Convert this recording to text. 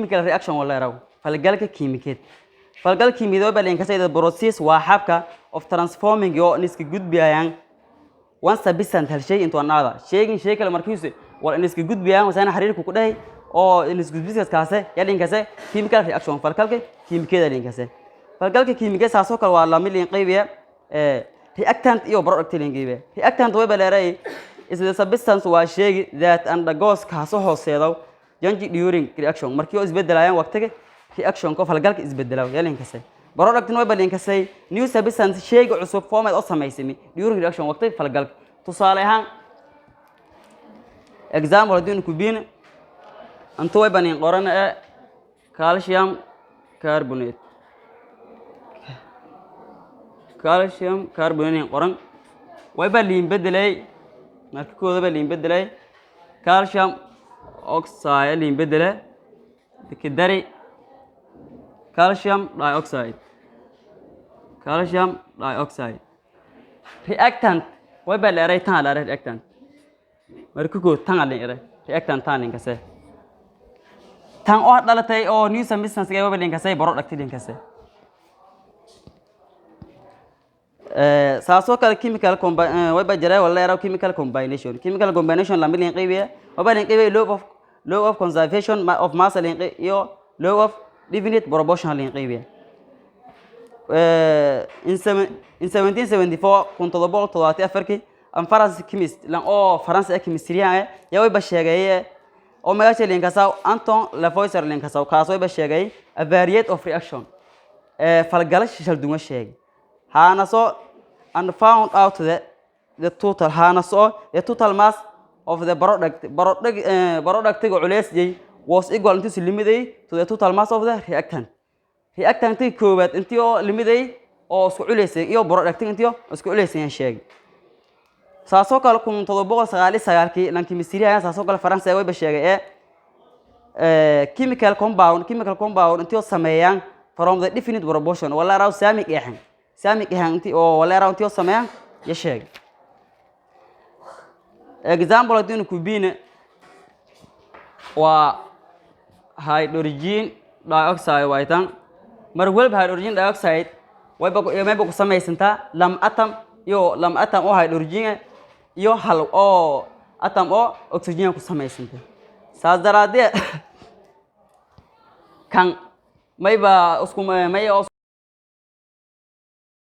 chemical reaction ولا يراو falgalka kiimikeed falgalka kiimikeed baa ka sayda process waa habka of transforming yo niska gudbiyaan one substance hal shay into another shay kale markiisu waa niska gudbiyaan wasana xiriirku ku dhahay oo niska gudbiskaas kaase chemical reaction falgalka kiimikeed kaase falgalka kiimikeed saasoo kale waa la milin qaybiya reactant iyo product lingibe reactant way baleeray is the substance waa shay that undergoes kaasoo hooseedo janji during reaction markii oo isbedelayaan waqtiga reaction ko falgalka isbedelaw yeelinkaas product way balenkasay new substance shay cusub format oo sameysmi during reaction waqtiga falgalka tusaale ahaan example hadii ku biin anto way banin qoran calcium carbonate qoran way balin bedelay markii kooda balin bedelay calcium oxide اللي بدله كدري calcium dioxide reactant ويبقى لري تان لري reactant مركوكو تان لري reactant تان كسه تان أو دلتي أو new substance كيف بدين كسه product دين كسه ساسو chemical ويبقى جرى ولا يراو chemical combination لما بين قيبيه وبين قيبيه law of conservation of mass iyo law of definite proportional قيبيه in 1774 كنت ضبط طلعتي أفريقي أم فرنسا كيميست لأن فرنسا كيميستريا يا ويبقى شيء أو ما يصير لينكساو أنتون لافويسر لينكساو كاسو يبقى شيء a variety of reaction فالجلش شل دوم الشيء هانسو and found out the total هانسو the total mass of the product علاس جي was equal to limited to the total mass of the reactant كوبات انتيو limited أو سكوليسين يو product انتيو سكوليسين شيء ساسو كالكم تضبط سغالي لأن كيميستريا ساسو كال فرنسا ويبقى شيء chemical compound انتيو سميان from the definite proportion ولا راو سامي إيحان انتي ولا راو انتيو سميان يشيء example hadii ku biin waa hydrogen dioxide waytan mar walba hydrogen dioxide way ba ku sameeysantaa lam atom oo hydrogen iyo hal oo atom oo oxygen ku sameeysanta saas daraadee kan may